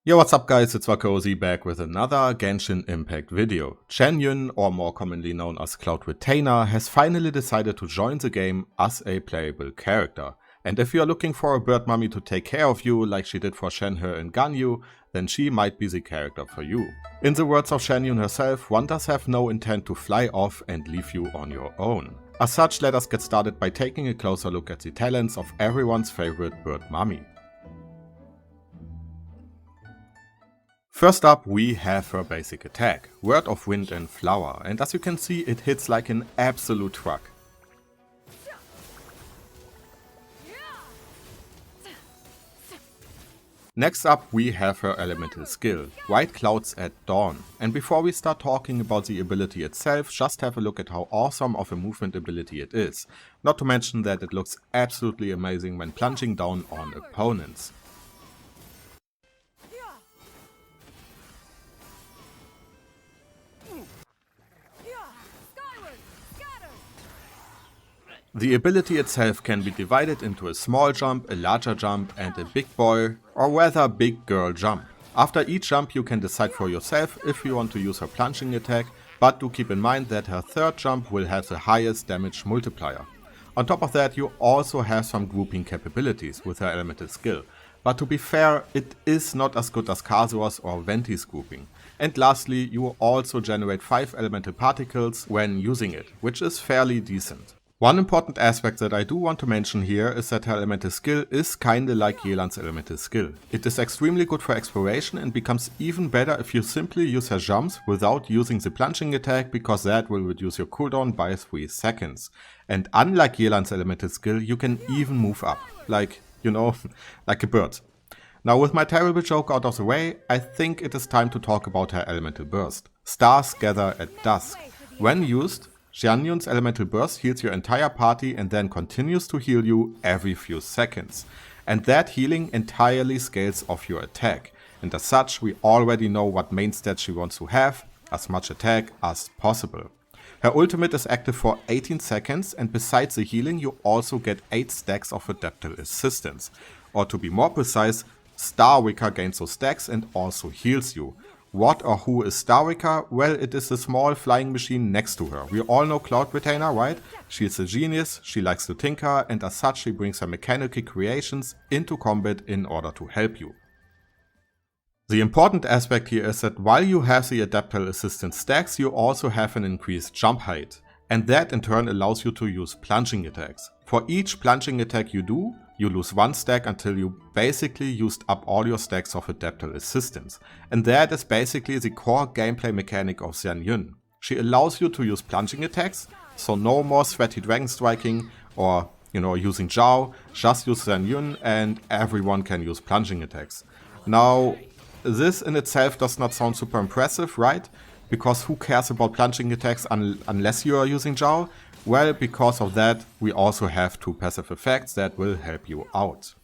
Yo, what's up guys, it's Cozy back with another Genshin Impact video. Xianyun, or more commonly known as Cloud Retainer, has finally decided to join the game as a playable character. And if you are looking for a bird mummy to take care of you like she did for Shenhe in Ganyu, then she might be the character for you. In the words of Xianyun herself, one does have no intent to fly off and leave you on your own. As such, let us get started by taking a closer look at the talents of everyone's favorite bird mummy. First up, we have her basic attack, Word of Wind and Flower, and as you can see, it hits like an absolute truck. Next up, we have her elemental skill, White Clouds at Dawn. And before we start talking about the ability itself, just have a look at how awesome of a movement ability it is. Not to mention that it looks absolutely amazing when plunging down on opponents. The ability itself can be divided into a small jump, a larger jump and a big boy or rather big girl jump. After each jump you can decide for yourself if you want to use her plunging attack, but do keep in mind that her third jump will have the highest damage multiplier. On top of that, you also have some grouping capabilities with her elemental skill, but to be fair, it is not as good as Kazuha's or Venti's grouping. And lastly, you also generate 5 elemental particles when using it, which is fairly decent. One important aspect that I do want to mention here is that her elemental skill is kinda like Yelan's elemental skill. It is extremely good for exploration and becomes even better if you simply use her jumps without using the plunging attack, because that will reduce your cooldown by 3 seconds. And unlike Yelan's elemental skill, you can even move up, like, you know, like a bird. Now with my terrible joke out of the way, I think it is time to talk about her elemental burst. Stars gather at dusk. When used, Xianyun's elemental burst heals your entire party and then continues to heal you every few seconds. And that healing entirely scales off your attack. And as such, we already know what main stats she wants to have, as much attack as possible. Her ultimate is active for 18 seconds, and besides the healing you also get 8 stacks of adaptive assistance. Or to be more precise, Star Wicker gains those stacks and also heals you. What or who is Star Wicker? Well, it is the small flying machine next to her. We all know Cloud Retainer, right? She is a genius, she likes to tinker, and as such she brings her mechanical creations into combat in order to help you. The important aspect here is that while you have the adaptive assistance stacks, you also have an increased jump height. And that in turn allows you to use plunging attacks. For each plunging attack you do, you lose 1 stack until you basically used up all your stacks of adaptive assistance. And that is basically the core gameplay mechanic of Xianyun. She allows you to use plunging attacks, so no more sweaty dragon striking or using Zhao, just use Xianyun and everyone can use plunging attacks. Now this in itself does not sound super impressive, right? Because who cares about plunging attacks unless you are using Zhao? Well, because of that, we also have 2 passive effects that will help you out.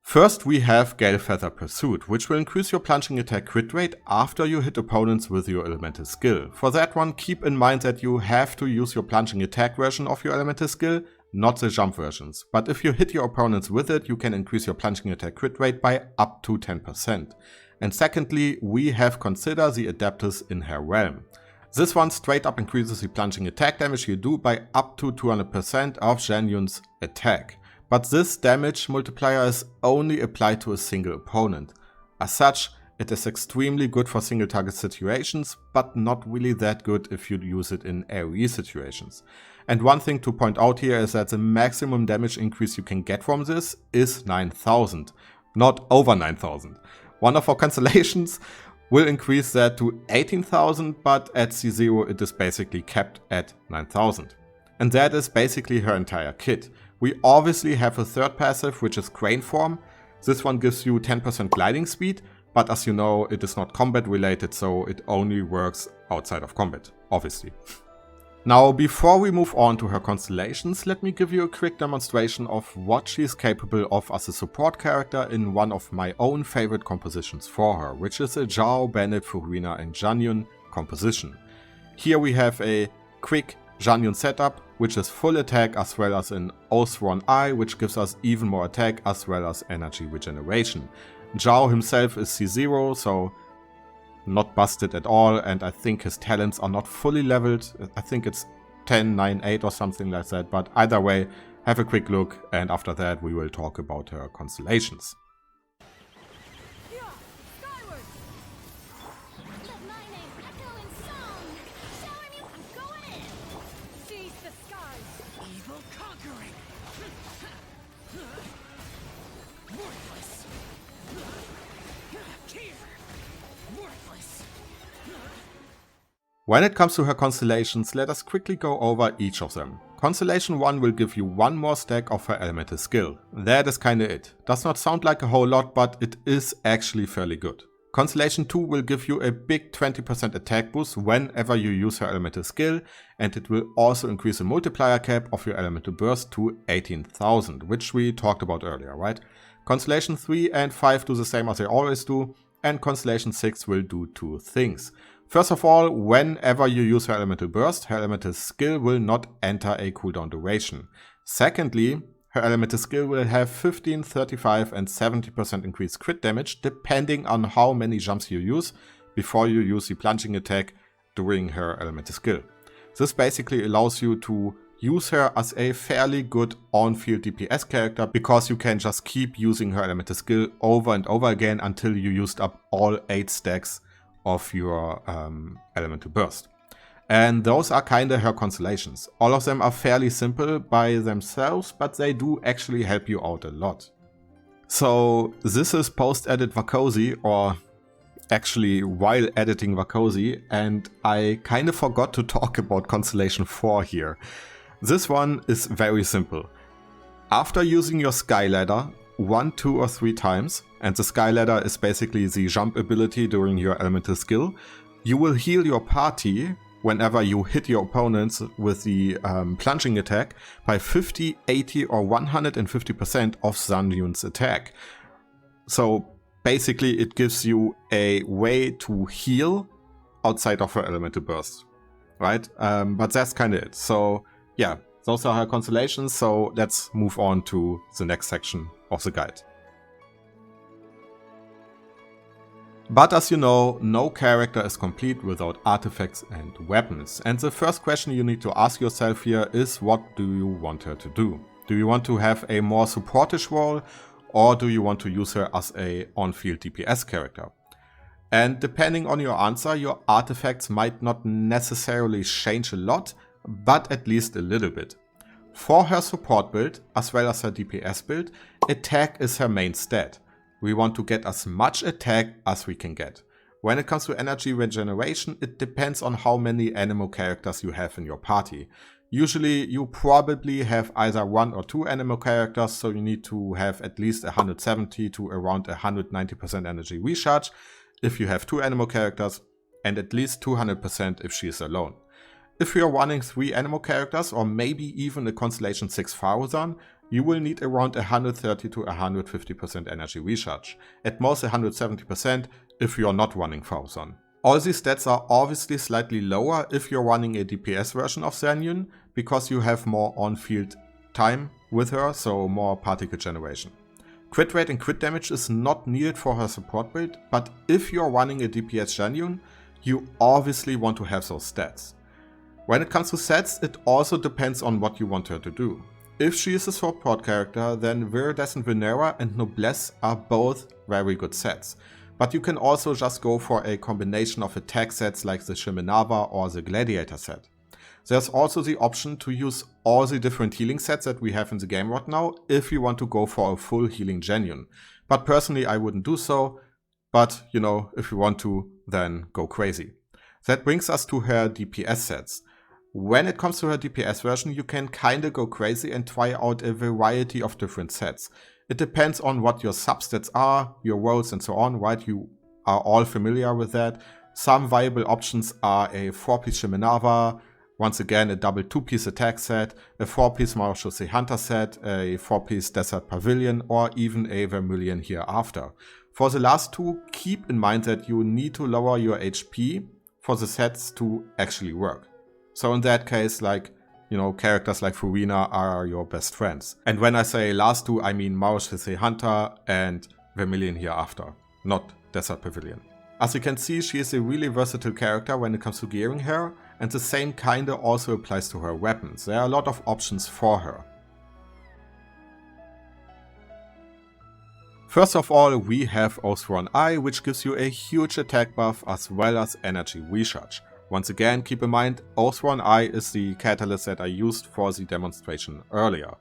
First, we have Gale Feather Pursuit, which will increase your plunging attack crit rate after you hit opponents with your elemental skill. For that one, keep in mind that you have to use your plunging attack version of your elemental skill, not the jump versions. But if you hit your opponents with it, you can increase your plunging attack crit rate by up to 10%. And secondly, we have Consider the Adapters in her realm. This one straight up increases the plunging attack damage you do by up to 200% of Xianyun's attack. But this damage multiplier is only applied to a single opponent. As such, it is extremely good for single target situations, but not really that good if you use it in AoE situations. And one thing to point out here is that the maximum damage increase you can get from this is 9000, not over 9000. One of our Constellations will increase that to 18,000, but at C0 it is basically capped at 9,000. And that is basically her entire kit. We obviously have a third passive, which is Crane Form. This one gives you 10% gliding speed, but as you know, it is not combat related, so it only works outside of combat, obviously. Now, before we move on to her Constellations, let me give you a quick demonstration of what she is capable of as a support character in one of my own favorite compositions for her, which is a Zhao, Bennett, Furina and Xianyun composition. Here we have a quick Xianyun setup, which is full attack as well as an Oathsworn Eye, which gives us even more attack as well as energy regeneration. Zhao himself is C0, so not busted at all, and I think his talents are not fully leveled. I think it's 10, 9, 8 or something like that, but either way, have a quick look, and after that we will talk about her constellations. When it comes to her constellations, let us quickly go over each of them. Constellation 1 will give you one more stack of her elemental skill. That is kinda it. Does not sound like a whole lot, but it is actually fairly good. Constellation 2 will give you a big 20% attack boost whenever you use her elemental skill, and it will also increase the multiplier cap of your elemental burst to 18,000, which we talked about earlier, right? Constellation 3 and 5 do the same as they always do, and Constellation 6 will do two things. First of all, whenever you use her elemental burst, her elemental skill will not enter a cooldown duration. Secondly, her elemental skill will have 15, 35 and 70% increased crit damage depending on how many jumps you use before you use the plunging attack during her elemental skill. This basically allows you to use her as a fairly good on-field DPS character because you can just keep using her elemental skill over and over again until you used up all 8 stacks of your elemental burst. And those are kinda her constellations. All of them are fairly simple by themselves, but they do actually help you out a lot. So this is post-edit Vakosi, or actually while editing Vakosi, and I kinda forgot to talk about Constellation 4 here. This one is very simple. After using your Sky Ladder 1, 2 or 3 times, and the Sky Ladder is basically the jump ability during your elemental skill, you will heal your party whenever you hit your opponents with the plunging attack by 50, 80 or 150% of Xianyun's attack. So basically it gives you a way to heal outside of her elemental burst, right? But that's kind of it. So yeah, those are her constellations, so let's move on to the next section of the guide. But as you know, no character is complete without artifacts and weapons. And the first question you need to ask yourself here is, what do you want her to do? Do you want to have a more supportish role, or do you want to use her as a on-field DPS character? And depending on your answer, your artifacts might not necessarily change a lot, but at least a little bit. For her support build, as well as her DPS build, attack is her main stat. We want to get as much attack as we can get. When it comes to energy regeneration, it depends on how many Anemo characters you have in your party. Usually you probably have either 1 or 2 Anemo characters, so you need to have at least 170 to around 190% energy recharge if you have 2 Anemo characters, and at least 200% if she is alone. If you are running 3 Anemo characters, or maybe even a Constellation 6 Farazan, you will need around 130 to 150% energy recharge. At most 170% if you are not running Farazan. All these stats are obviously slightly lower if you're running a DPS version of Xianyun, because you have more on-field time with her, so more particle generation. Crit rate and crit damage is not needed for her support build, but if you're running a DPS Xianyun, you obviously want to have those stats. When it comes to sets, it also depends on what you want her to do. If she is a support character, then Viridescent Venera and Noblesse are both very good sets. But you can also just go for a combination of attack sets like the Shimenava or the Gladiator set. There's also the option to use all the different healing sets that we have in the game right now if you want to go for a full healing Xianyun. But personally I wouldn't do so, but you know, if you want to, then go crazy. That brings us to her DPS sets. When it comes to her DPS version, you can kinda go crazy and try out a variety of different sets. It depends on what your substats are, your roles and so on, right? You are all familiar with that. Some viable options are a 4-piece Shimenava, once again a double 2-piece attack set, a 4-piece Marshal Hunter set, a 4-piece Desert Pavilion, or even a Vermilion Hereafter. For the last two, keep in mind that you need to lower your HP for the sets to actually work. So in that case, like, you know, characters like Furina are your best friends. And when I say last two, I mean Marshal Hunter and Vermilion hereafter, not Desert Pavilion. As you can see, she is a really versatile character when it comes to gearing her, and the same kinda also applies to her weapons. There are a lot of options for her. First of all, we have Oathsworn Eye, which gives you a huge attack buff as well as energy recharge. Once again, keep in mind, Oathsworn Eye is the catalyst that I used for the demonstration earlier.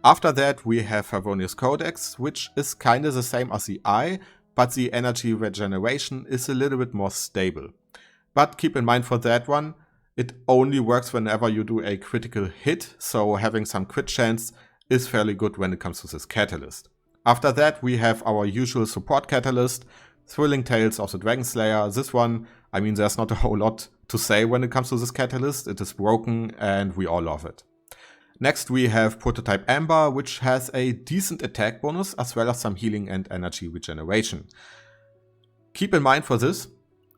After that, we have Favonius Codex, which is kinda the same as the Eye, but the energy regeneration is a little bit more stable. But keep in mind for that one, it only works whenever you do a critical hit, so having some crit chance is fairly good when it comes to this catalyst. After that, we have our usual support catalyst, Thrilling Tales of the Dragon Slayer. This one, I mean, there's not a whole lot to say when it comes to this catalyst. It is broken and we all love it. Next, we have Prototype Amber, which has a decent attack bonus as well as some healing and energy regeneration. Keep in mind for this,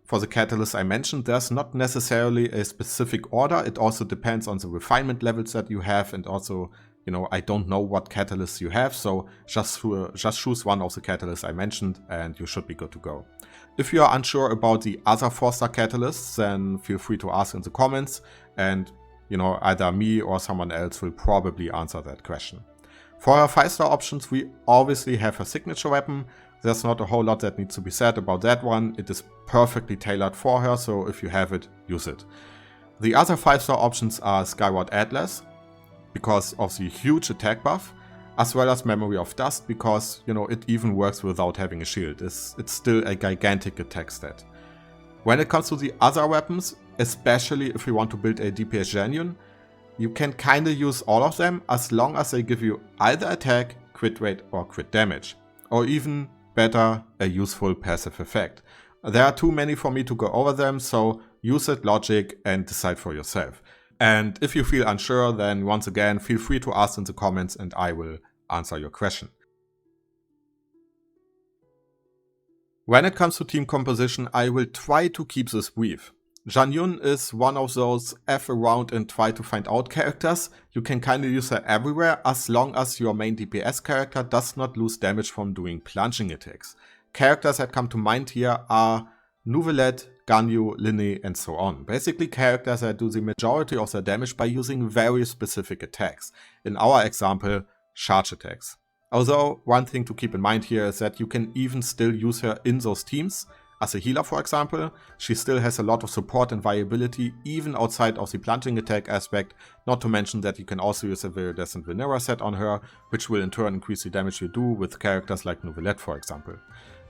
for the catalyst I mentioned, there's not necessarily a specific order. It also depends on the refinement levels that you have, and also, you know, I don't know what catalysts you have, so just choose one of the catalysts I mentioned and you should be good to go. If you are unsure about the other 4-star catalysts, then feel free to ask in the comments, and you know, either me or someone else will probably answer that question. For our 5-star options, we obviously have a signature weapon. There's not a whole lot that needs to be said about that one. It is perfectly tailored for her, so if you have it, use it. The other 5-star options are Skyward Atlas, because of the huge attack buff, as well as Memory of Dust, because, you know, it even works without having a shield. It's still a gigantic attack stat. When it comes to the other weapons, especially if you want to build a DPS Xianyun, you can kinda use all of them as long as they give you either attack, crit rate or crit damage. Or even better, a useful passive effect. There are too many for me to go over them, so use that logic and decide for yourself. And if you feel unsure, then once again, feel free to ask in the comments and I will answer your question. When it comes to team composition, I will try to keep this brief. Xianyun is one of those F around and try to find out characters. You can kinda use her everywhere as long as your main DPS character does not lose damage from doing plunging attacks. Characters that come to mind here are Neuvillette, Ganyu, Linne, and so on. Basically characters that do the majority of their damage by using very specific attacks. In our example, charge attacks. Although, one thing to keep in mind here is that you can even still use her in those teams. As a healer, for example, she still has a lot of support and viability even outside of the plunging attack aspect, not to mention that you can also use a Viridescent Vanilla set on her, which will in turn increase the damage you do with characters like Neuvillette, for example.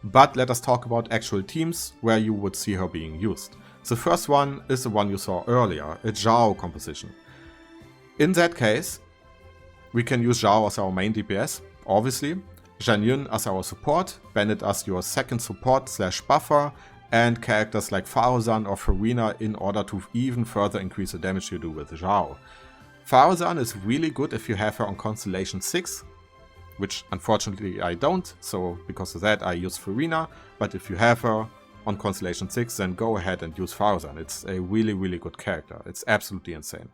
But let us talk about actual teams where you would see her being used. The first one is the one you saw earlier, a Zhao composition. In that case, we can use Zhao as our main DPS, obviously, Xianyun as our support, Bennett as your second support / buffer, and characters like Faruzan or Farina in order to even further increase the damage you do with Zhao. Faruzan is really good if you have her on Constellation 6, which unfortunately I don't, so because of that I use Farina, but if you have her on Constellation 6 then go ahead and use Faruzan. It's a really good character, it's absolutely insane.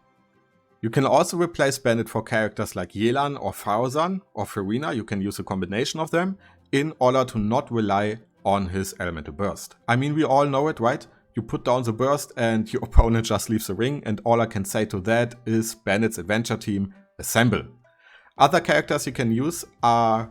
You can also replace Bennett for characters like Yelan or Faruzan or Farina, you can use a combination of them, in order to not rely on his elemental burst. I mean, we all know it, right? You put down the burst and your opponent just leaves the ring, and all I can say to that is Bennett's adventure team, assemble. Other characters you can use are,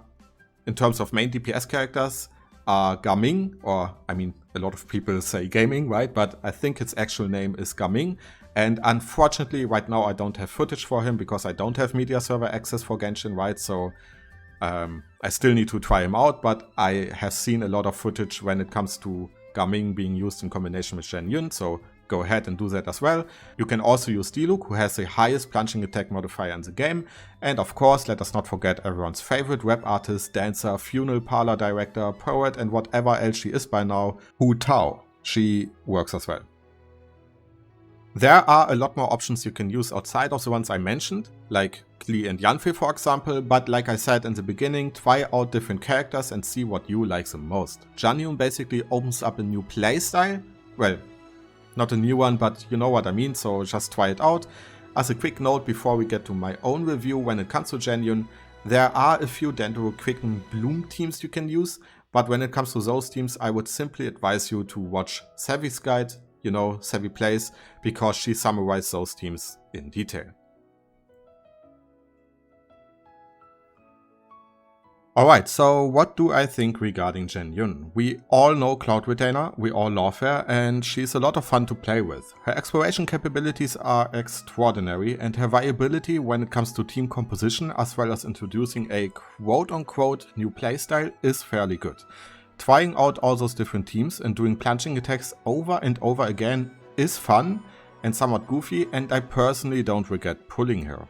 in terms of main DPS characters, are Gaming, or I mean, a lot of people say gaming, right? But I think its actual name is Gaming. And unfortunately, right now I don't have footage for him because I don't have media server access for Genshin, right? So I still need to try him out, but I have seen a lot of footage when it comes to Gaming being used in combination with Xianyun, so go ahead and do that as well. You can also use Diluc, who has the highest plunging attack modifier in the game. And of course, let us not forget everyone's favorite rap artist, dancer, funeral parlor director, poet, and whatever else she is by now, Hu Tao. She works as well. There are a lot more options you can use outside of the ones I mentioned, like Klee and Yanfei for example, but like I said in the beginning, try out different characters and see what you like the most. Xianyun basically opens up a new playstyle, well, not a new one, but you know what I mean, so just try it out. As a quick note before we get to my own review when it comes to Xianyun, There are a few Dendro Quicken Bloom teams you can use, but when it comes to those teams, I would simply advise you to watch Savvy's guide, you know, Savvy Plays, because she summarized those teams in detail. Alright, so what do I think regarding Xianyun? We all know Cloud Retainer, we all love her, and she's a lot of fun to play with. Her exploration capabilities are extraordinary, and her viability when it comes to team composition as well as introducing a quote-unquote new playstyle is fairly good. Trying out all those different teams and doing plunging attacks over and over again is fun and somewhat goofy, and I personally don't regret pulling her.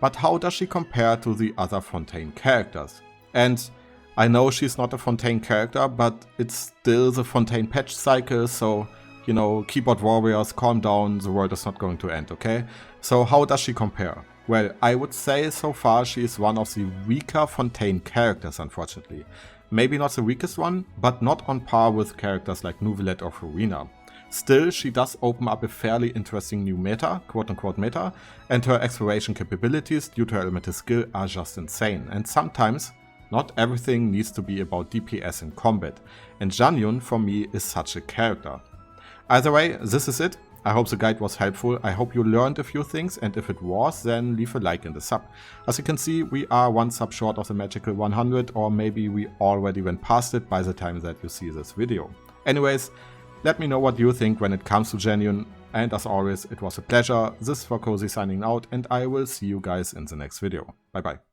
But how does she compare to the other Fontaine characters? And I know she's not a Fontaine character, but it's still the Fontaine patch cycle, so, you know, keyboard warriors, calm down, the world is not going to end, okay? So how does she compare? Well, I would say so far she is one of the weaker Fontaine characters, unfortunately. Maybe not the weakest one, but not on par with characters like Nuvelet or Farina. Still, she does open up a fairly interesting new meta, quote-unquote meta, and her exploration capabilities due to her elemental skill are just insane, and sometimes not everything needs to be about DPS in combat, and Xianyun for me is such a character. Either way, this is it. I hope the guide was helpful, I hope you learned a few things, and if it was, then leave a like and a sub. As you can see, we are one sub short of the magical 100, or maybe we already went past it by the time that you see this video. Anyways, let me know what you think when it comes to Xianyun, and as always, it was a pleasure. This is 4Cozy signing out, and I will see you guys in the next video. Bye bye.